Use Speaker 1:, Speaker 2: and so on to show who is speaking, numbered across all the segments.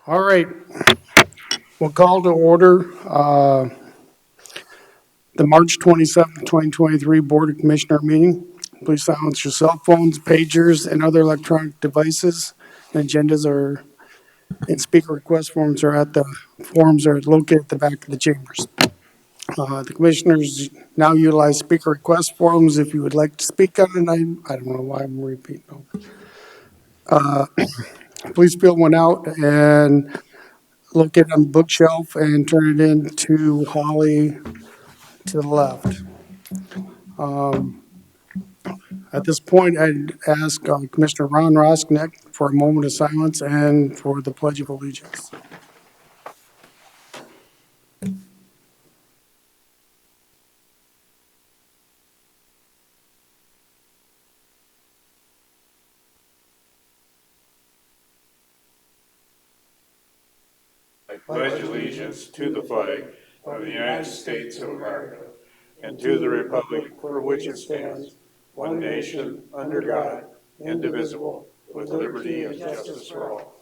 Speaker 1: All right, we'll call to order the March 27th, 2023 Board of Commissioner meeting. Please silence your cell phones, pagers, and other electronic devices. Agendas are and speaker request forms are located at the back of the chambers. The commissioners now utilize speaker request forms if you would like to speak on an item. I don't know why I'm repeating them. Please fill one out and locate it on the bookshelf and turn it in to Holly to the left. At this point, I'd ask Commissioner Ron Rosknecht for a moment of silence and for the Pledge of Allegiance.
Speaker 2: I pledge allegiance to the flag of the United States of America and to the republic for which it stands, one nation, under God, indivisible, with liberty and justice for all.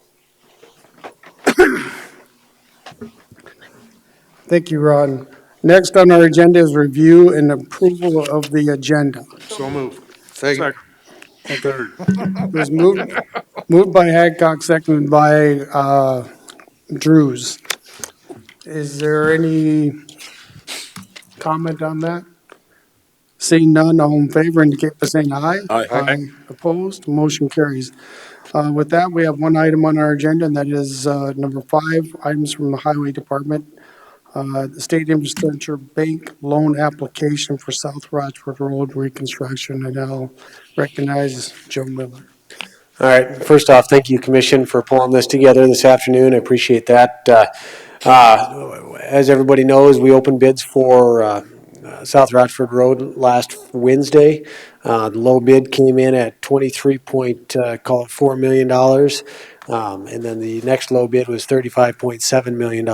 Speaker 1: Thank you, Ron. Next on our agenda is review and approval of the agenda.
Speaker 2: So move.
Speaker 3: Second.
Speaker 2: Third.
Speaker 1: It was moved by Hadcock, seconded by Drews. Is there any comment on that? Seeing none, all in favor indicate by saying aye.
Speaker 3: Aye.
Speaker 1: Opposed, motion carries. With that, we have one item on our agenda, and that is number 5, items from the Highway Department. The State Infrastructure Bank loan application for South Rochford Road reconstruction, and I'll recognize Joe Miller.
Speaker 4: All right. First off, thank you, Commission, for pulling this together this afternoon. I appreciate that. As everybody knows, we opened bids for South Rochford Road last Wednesday. The low bid came in at $23.4 million. And then the next low bid was $35.7 million.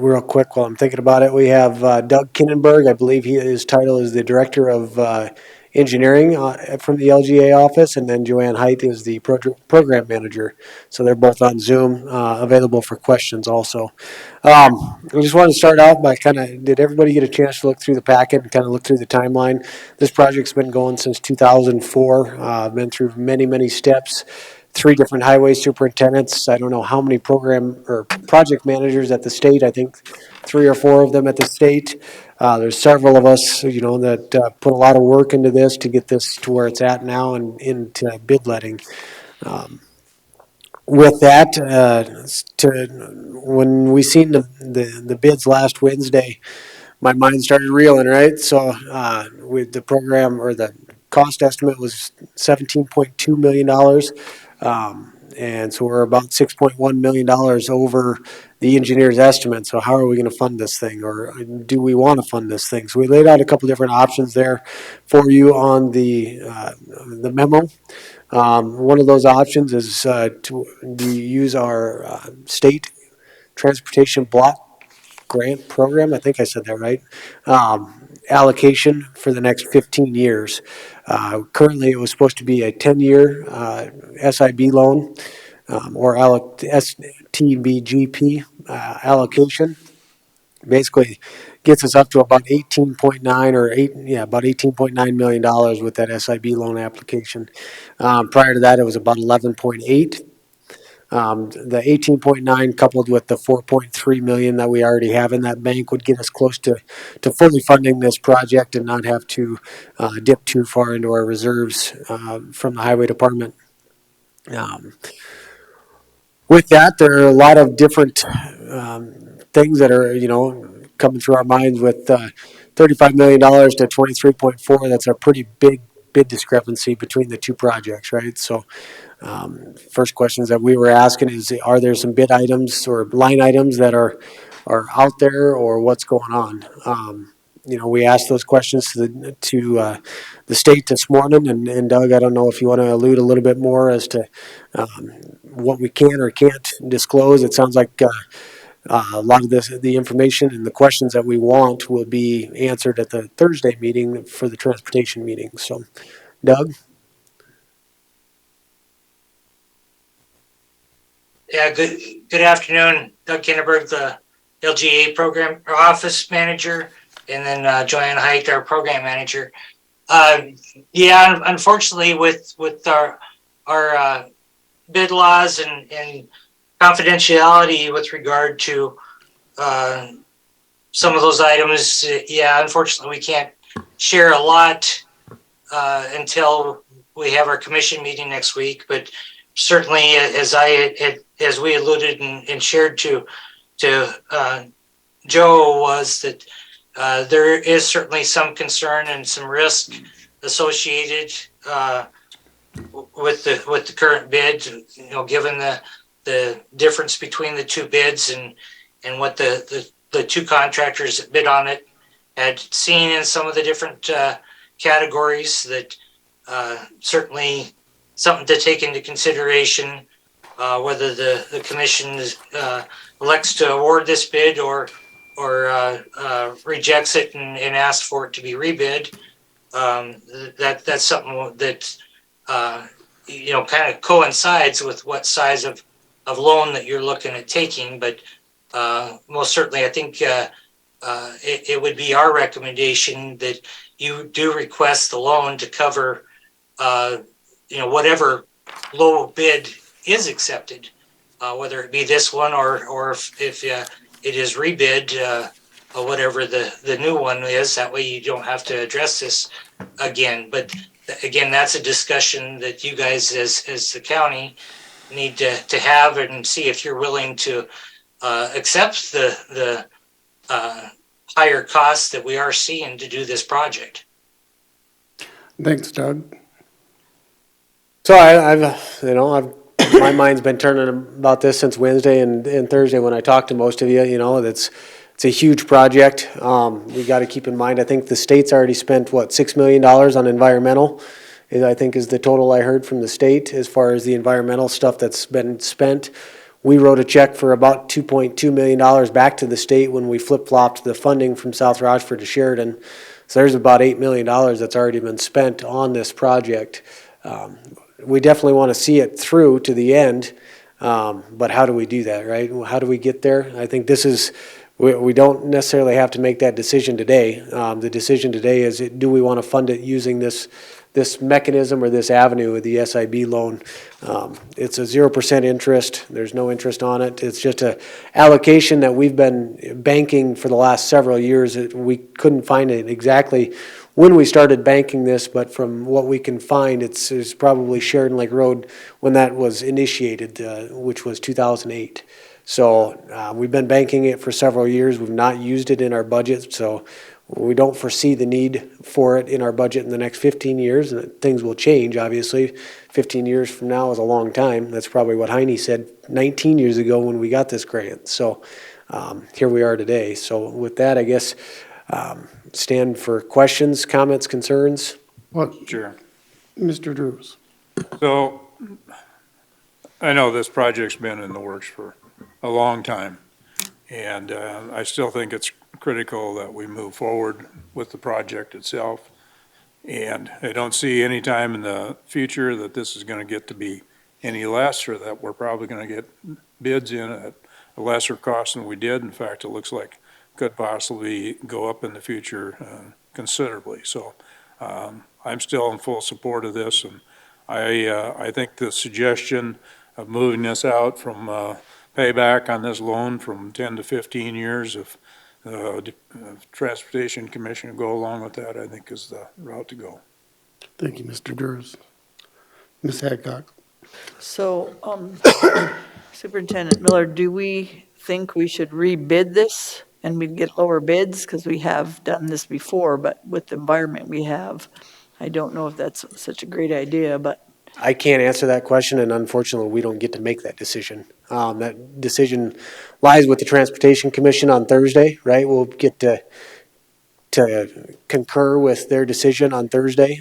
Speaker 4: Real quick, while I'm thinking about it, we have Doug Kinnenberg. I believe his title is the Director of Engineering from the LGA office, and then Joanne Height is the program manager. So they're both on Zoom, available for questions also. I just wanted to start out by did everybody get a chance to look through the packet and kind of look through the timeline? This project's been going since 2004, been through many, many steps. 3 different highway superintendents. I don't know how many program or project managers at the state. I think 3 or 4 of them at the state. There's several of us, that put a lot of work into this to get this to where it's at now and into bid letting. With that, when we seen the bids last Wednesday, my mind started reeling, right? So with the program, or the cost estimate was $17.2 million. And so we're about $6.1 million over the engineer's estimate. So how are we going to fund this thing, or do we want to fund this thing? So we laid out a couple different options there for you on the memo. One of those options is to use our state transportation block grant program. I think I said that right. Allocation for the next 15 years. Currently, it was supposed to be a 10-year SIB loan, or STBGP allocation. Basically, gets us up to about 18.9 about $18.9 million with that SIB loan application. Prior to that, it was about 11.8. The 18.9 coupled with the 4.3 million that we already have in that bank would get us close to fully funding this project and not have to dip too far into our reserves from the highway department. With that, there are a lot of different things that are, coming through our minds with $35 million to 23.4. That's a pretty big bid discrepancy between the 2 projects, right? So first questions that we were asking is, are there some bid items or line items that are out there, or what's going on? We asked those questions to the state this morning, and Doug, I don't know if you want to allude a little bit more as to what we can or can't disclose. It sounds like a lot of the information and the questions that we want will be answered at the Thursday meeting for the transportation meeting. So, Doug?
Speaker 3: Yeah, good afternoon. Doug Kinderberg, the LGA program or office manager, and then Joanne Height, our program manager. Yeah, unfortunately, with our bid laws and confidentiality with regard to some of those items, yeah, unfortunately, we can't share a lot until we have our commission meeting next week. But certainly, as we alluded and shared to Joe, was that there is certainly some concern and some risk associated with the current bid. You know, given the difference between the two bids and what the two contractors that bid on it had seen in some of the different categories, that certainly something to take into consideration, whether the commission elects to award this bid or rejects it and asks for it to be rebid. That's something that kind of coincides with what size of loan that you're looking at taking. But most certainly, I think it would be our recommendation that you do request the loan to cover whatever low bid is accepted, whether it be this one or if it is rebid, or whatever the new one is. That way you don't have to address this again. But again, that's a discussion that you guys as the county need to have and see if you're willing to accept the higher costs that we are seeing to do this project.
Speaker 1: Thanks, Doug.
Speaker 4: So my mind's been turning about this since Wednesday and Thursday when I talked to most of you. It's a huge project. We got to keep in mind, I think the state's already spent, $6 million on environmental, I think is the total I heard from the state as far as the environmental stuff that's been spent. We wrote a check for about $2.2 million back to the state when we flip-flopped the funding from South Rochford to Sheridan. So there's about $8 million that's already been spent on this project. We definitely want to see it through to the end, but how do we do that, right? How do we get there? I think we don't necessarily have to make that decision today. The decision today is, do we want to fund it using this mechanism or this avenue of the SIB loan? It's a 0% interest. There's no interest on it. It's just a allocation that we've been banking for the last several years. We couldn't find it exactly when we started banking this, but from what we can find, it's probably Sheridan Lake Road when that was initiated, which was 2008. So we've been banking it for several years. We've not used it in our budget, so we don't foresee the need for it in our budget in the next 15 years. Things will change, obviously. 15 years from now is a long time. That's probably what Heine said 19 years ago when we got this grant. So here we are today. So with that, I guess, stand for questions, comments, concerns.
Speaker 1: Well,
Speaker 2: Sure.
Speaker 1: Mr. Drews.
Speaker 2: So I know this project's been in the works for a long time, and I still think it's critical that we move forward with the project itself. And I don't see any time in the future that this is going to get to be any less, or that we're probably going to get bids in at a lesser cost than we did. In fact, it looks like could possibly go up in the future considerably. So I'm still in full support of this, and I think the suggestion of moving this out from payback on this loan from 10 to 15 years, if the Transportation Commission will go along with that, I think is the route to go.
Speaker 1: Thank you, Mr. Drews. Ms. Hadcock.
Speaker 5: So, Superintendent Miller, do we think we should rebid this and we'd get lower bids? Because we have done this before, but with the environment we have, I don't know if that's such a great idea, but.
Speaker 4: I can't answer that question, and unfortunately, we don't get to make that decision. That decision lies with the Transportation Commission on Thursday, right? We'll get to concur with their decision on Thursday.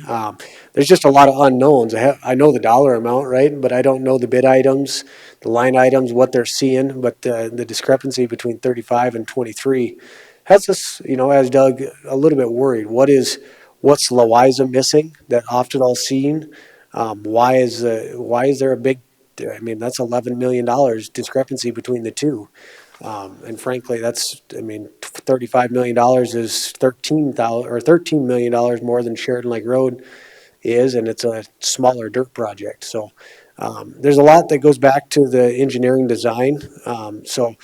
Speaker 4: There's just a lot of unknowns. I know the dollar amount, right? But I don't know the bid items, the line items, what they're seeing. But the discrepancy between 35 and 23 has us, as Doug, a little bit worried. What's Louisa missing that Oftedal's seeing? Why is there a big I mean, that's $11 million discrepancy between the two. And frankly, that's, I mean, $35 million is $13 million more than Sheridan Lake Road is, and it's a smaller dirt project. So there's a lot that goes back to the engineering design. So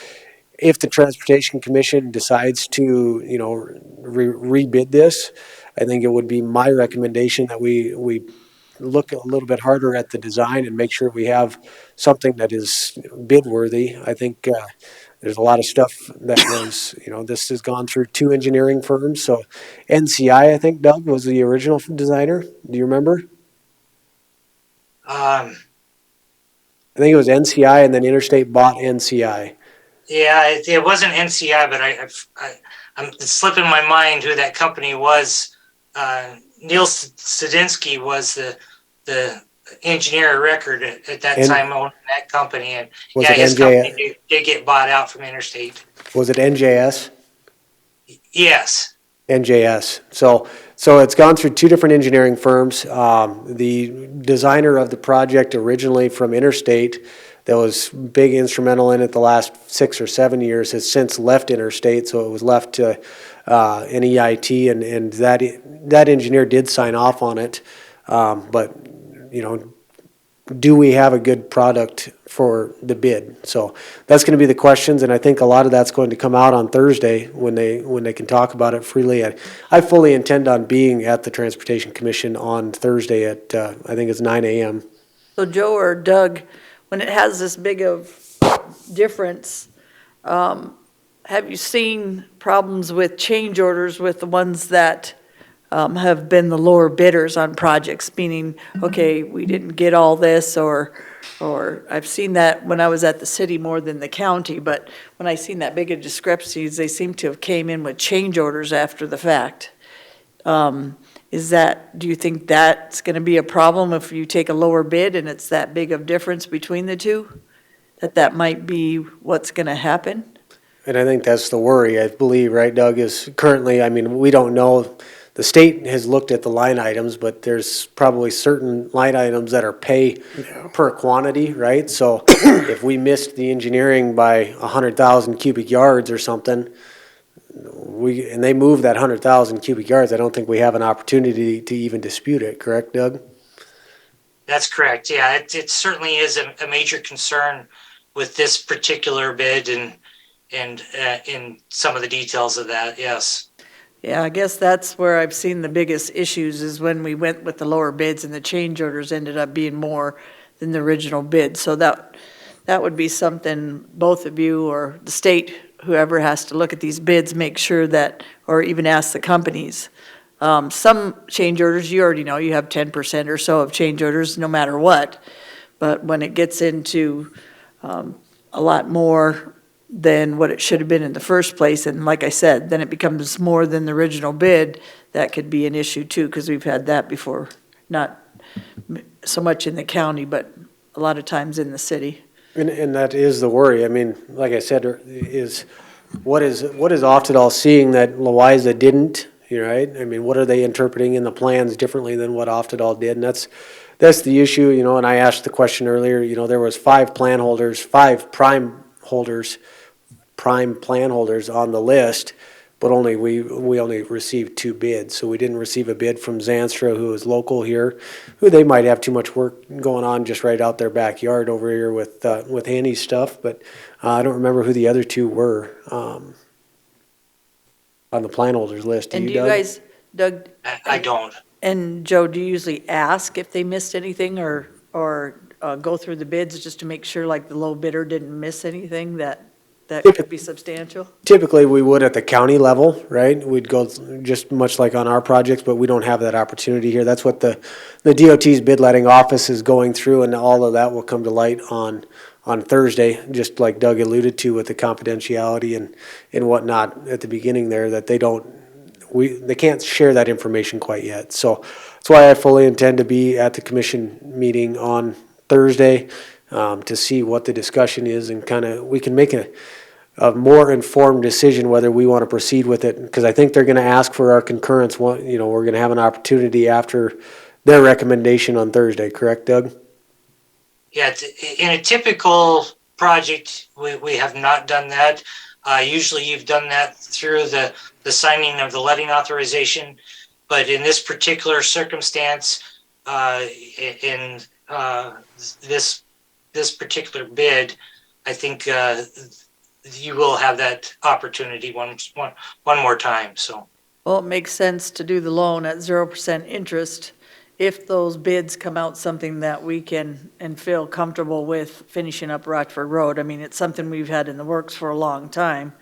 Speaker 4: if the Transportation Commission decides to, you know, rebid this, I think it would be my recommendation that we look a little bit harder at the design and make sure we have something that is bid worthy. I think there's a lot of stuff that was, you know, this has gone through 2 engineering firms. So NCI, I think, Doug, was the original designer. Do you remember? I think it was NCI, and then Interstate bought NCI.
Speaker 3: Yeah, it wasn't NCI, but I'm slipping my mind who that company was. Neil Sadinsky was the engineer of record at that time owning that company, and
Speaker 4: Was
Speaker 3: yeah,
Speaker 4: it
Speaker 3: his
Speaker 4: NJ
Speaker 3: company did get bought out from Interstate.
Speaker 4: Was it NJS?
Speaker 3: Yes.
Speaker 4: NJS. So it's gone through 2 different engineering firms. The designer of the project originally from Interstate, that was big instrumental in it the last 6 or 7 years, has since left Interstate, so it was left to an EIT, and that engineer did sign off on it. But, you know, do we have a good product for the bid? So that's going to be the questions, and I think a lot of that's going to come out on Thursday when they can talk about it freely. I fully intend on being at the Transportation Commission on Thursday at I think it's 9 a.m.
Speaker 5: So Joe or Doug, when it has this big of difference, have you seen problems with change orders with the ones that have been the lower bidders on projects, meaning, okay, we didn't get all this, or I've seen that when I was at the city more than the county, but when I seen that big of discrepancies, they seem to have came in with change orders after the fact. Do you think that's gonna be a problem if you take a lower bid and it's that big of difference between the two? That might be what's gonna happen?
Speaker 4: And I think that's the worry, I believe, right, Doug, is currently, I mean, we don't know. The state has looked at the line items, but there's probably certain line items that are pay per quantity, right? So if we missed the engineering by 100,000 cubic yards or something, and they move that 100,000 cubic yards, I don't think we have an opportunity to even dispute it, correct, Doug?
Speaker 3: That's correct. Yeah, it certainly is a major concern with this particular bid and in some of the details of that. Yes.
Speaker 5: Yeah, I guess that's where I've seen the biggest issues is when we went with the lower bids and the change orders ended up being more than the original bid. So that would be something both of you or the state, whoever has to look at these bids, make sure that, or even ask the companies. Some change orders, you already know, you have 10% or so of change orders no matter what. But when it gets into a lot more than what it should have been in the first place, and like I said, then it becomes more than the original bid, that could be an issue too, because we've had that before, not so much in the county, but a lot of times in the city.
Speaker 4: And that is the worry. I mean, like I said, is what is Oftedal seeing that Louisa didn't, right? I mean, what are they interpreting in the plans differently than what Oftedal did? And that's the issue, you know, and I asked the question earlier, you know, there was 5 plan holders, 5 prime plan holders on the list, but we only received 2 bids. So we didn't receive a bid from Zanstra, who is local here, who they might have too much work going on just right out their backyard over here with Handy's stuff. But I don't remember who the other 2 were on the plan holders list.
Speaker 5: And do you
Speaker 4: Doug?
Speaker 5: guys, Doug?
Speaker 3: I don't.
Speaker 5: And Joe, do you usually ask if they missed anything or go through the bids just to make sure like the low bidder didn't miss anything that could be substantial?
Speaker 4: Typically, we would at the county level, right? We'd go just much like on our projects, but we don't have that opportunity here. That's what the DOT's bid letting office is going through, and all of that will come to light on Thursday, just like Doug alluded to with the confidentiality and whatnot at the beginning there, that they can't share that information quite yet. So that's why I fully intend to be at the commission meeting on Thursday to see what the discussion is, and kind of we can make a more informed decision whether we want to proceed with it, because I think they're going to ask for our concurrence. You know, we're going to have an opportunity after their recommendation on Thursday, correct, Doug?
Speaker 3: Yeah, in a typical project, we have not done that. Usually you've done that through the signing of the letting authorization. But in this particular circumstance, in this particular bid, I think you will have that opportunity one more time. So
Speaker 5: Well, it makes sense to do the loan at 0% interest if those bids come out something that we can and feel comfortable with finishing up Rockford Road. I mean, it's something we've had in the works for a long time,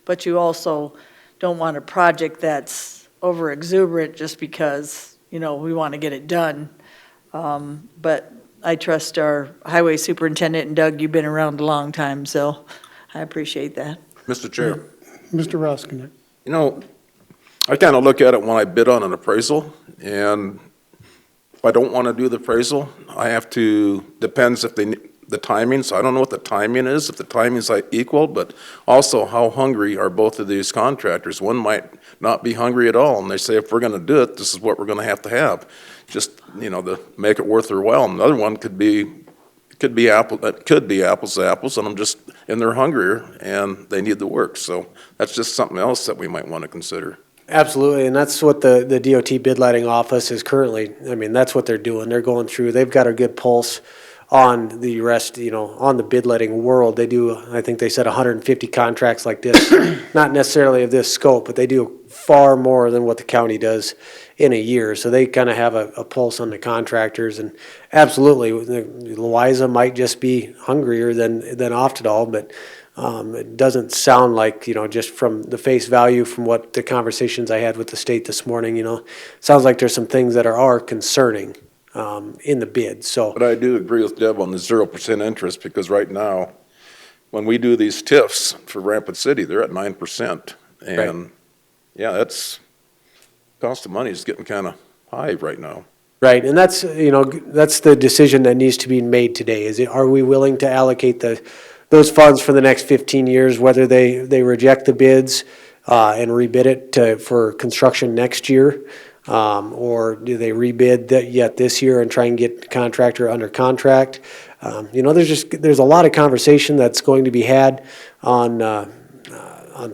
Speaker 5: but you also don't want a project that's over exuberant just because, you know, we want to get it done. But I trust our highway superintendent, and Doug, you've been around a long time, so I appreciate that.
Speaker 6: Mr. Chair,
Speaker 1: Mr. Roskinek.
Speaker 6: you know, I kind of look at it when I bid on an appraisal, and if I don't want to do the appraisal, I have to, depends if the timing, so I don't know what the timing is, if the timing's like equal, but also how hungry are both of these contractors? One might not be hungry at all, and they say, if we're going to do it, this is what we're going to have, just, you know, to make it worth their while. And another one could be apples to apples, and they're hungrier, and they need the work, so that's just something else that we might want to consider.
Speaker 4: Absolutely, and that's what the DOT bid letting office is currently, I mean, that's what they're doing. They're going through, they've got a good pulse on the rest, you know, on the bid letting world. They do, I think they said 150 contracts like this, not necessarily of this scope, but they do far more than what the county does in a year. So they kind of have a pulse on the contractors, and absolutely, Louisa might just be hungrier than Oftedal, but it doesn't sound like, you know, just from the face value from what the conversations I had with the state this morning, you know, sounds like there's some things that are concerning in the bid, so.
Speaker 6: But I do agree with Deb on the 0% interest, because right now, when we do these TIFs for Rapid City, they're at 9%. And, yeah, cost of money is getting kind of high right now.
Speaker 4: Right, and that's, you know, that's the decision that needs to be made today, are we willing to allocate those funds for the next 15 years, whether they reject the bids and rebid it for construction next year, or do they rebid that yet this year and try and get the contractor under contract? You know, there's a lot of conversation that's going to be had on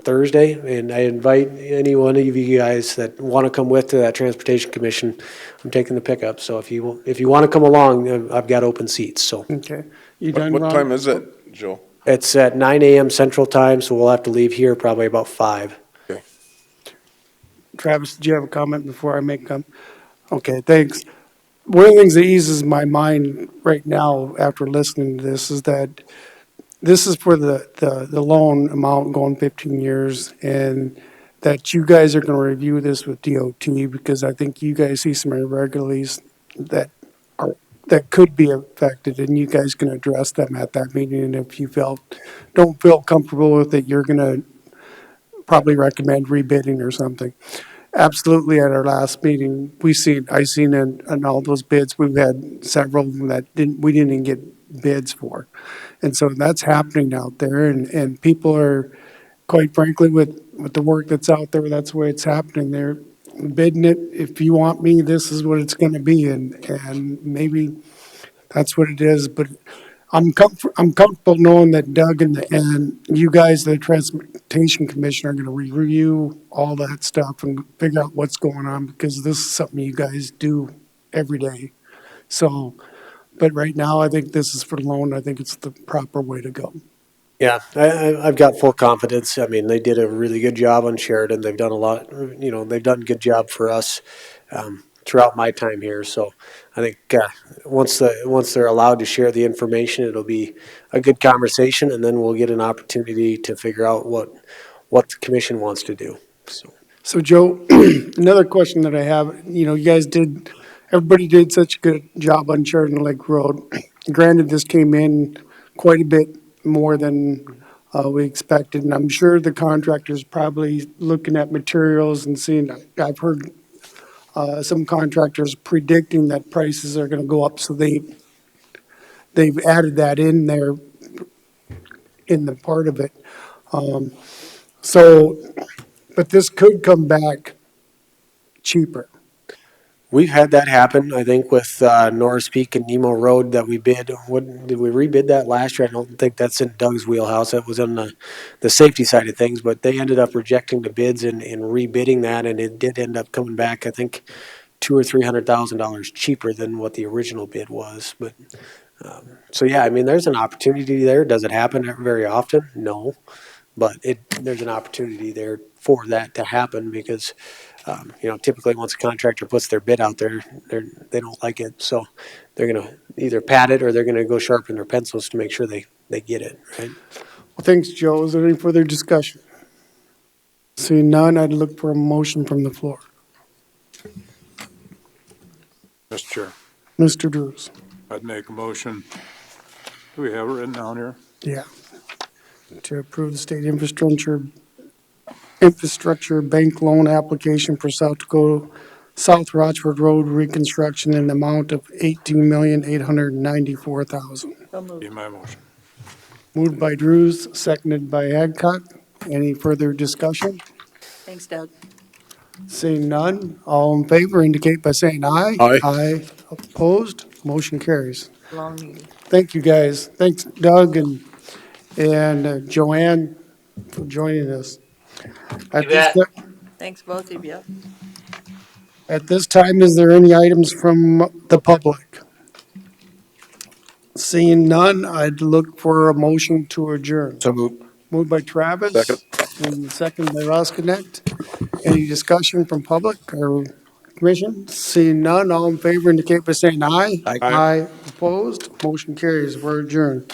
Speaker 4: Thursday, and I invite any one of you guys that want to come with to that Transportation Commission. I'm taking the pickup, so if you want to come along, I've got open seats, so.
Speaker 1: Okay. You done,
Speaker 6: What
Speaker 1: Ron?
Speaker 6: time is it, Joe?
Speaker 4: It's at 9 a.m. Central Time, so we'll have to leave here probably about 5.
Speaker 1: Travis, did you have a comment before I make them? Okay, thanks. One of the things that eases my mind right now after listening to this is that this is for the loan amount going 15 years, and that you guys are going to review this with DOT, because I think you guys see some irregularities that could be affected, and you guys can address them at that meeting. And if you don't feel comfortable with it, you're going to probably recommend rebidding or something. Absolutely, at our last meeting, I seen in all those bids, we've had several of them that we didn't even get bids for. And so that's happening out there, and people are, quite frankly, with the work that's out there, that's the way it's happening. They're bidding it, if you want me, this is what it's gonna be, and maybe that's what it is, but I'm comfortable knowing that Doug and you guys, the Transportation Commission, are gonna review all that stuff and figure out what's going on, because this is something you guys do every day. So, but right now, I think this is for the loan. I think it's the proper way to go.
Speaker 4: Yeah, I've got full confidence. I mean, they did a really good job on Sheridan. They've done a lot, you know, they've done a good job for us throughout my time here. So I think once they're allowed to share the information, it'll be a good conversation, and then we'll get an opportunity to figure out what the commission wants to do.
Speaker 1: So Joe, another question that I have, you know, everybody did such a good job on Sheridan Lake Road. Granted, this came in quite a bit more than we expected, and I'm sure the contractor's probably looking at materials and seeing, I've heard some contractors predicting that prices are gonna go up, so they've added that in there in the part of it. But this could come back cheaper.
Speaker 4: We've had that happen, I think, with Norris Peak and Nemo Road that we bid. What, did we rebid that last year? I don't think that's in Doug's wheelhouse. That was on the safety side of things, but they ended up rejecting the bids and rebidding that, and it did end up coming back, I think, $200,000 or $300,000 cheaper than what the original bid was. But so yeah, I mean, there's an opportunity there. Does it happen very often? No, but there's an opportunity there for that to happen because. Typically once a contractor puts their bid out there, they don't like it. So they're going to either pad it or they're going to go sharpen their pencils to make sure they get it, right?
Speaker 1: Well, thanks, Joe. Is there any further discussion? Seeing none, I'd look for a motion from the floor.
Speaker 2: Mr. Chair,
Speaker 1: Mr. Drews.
Speaker 2: I'd make a motion. Do we have it written down here?
Speaker 1: Yeah. To approve the state infrastructure bank loan application for South Rochford Road reconstruction in the amount of $18,894,000.
Speaker 5: So moved.
Speaker 2: Be my motion.
Speaker 1: Moved by Drews, seconded by Adcock. Any further discussion?
Speaker 5: Thanks, Doug.
Speaker 1: Seeing none, all in favor indicate by saying aye.
Speaker 6: Aye.
Speaker 1: Aye. Opposed, motion carries.
Speaker 5: Long meeting.
Speaker 1: Thank you, guys. Thanks, Doug and Joanne for joining us. At
Speaker 3: You
Speaker 1: this
Speaker 3: bet.
Speaker 1: ti-
Speaker 5: Thanks, both of you.
Speaker 1: At this time, is there any items from the public? Seeing none, I'd look for a motion to adjourn.
Speaker 6: So moved.
Speaker 1: Moved by Travis.
Speaker 6: Second.
Speaker 1: And second by Ross Connect. Any discussion from public or commission? Seeing none, all in favor indicate by saying aye.
Speaker 6: Aye.
Speaker 1: Aye. Opposed, motion carries. We're adjourned.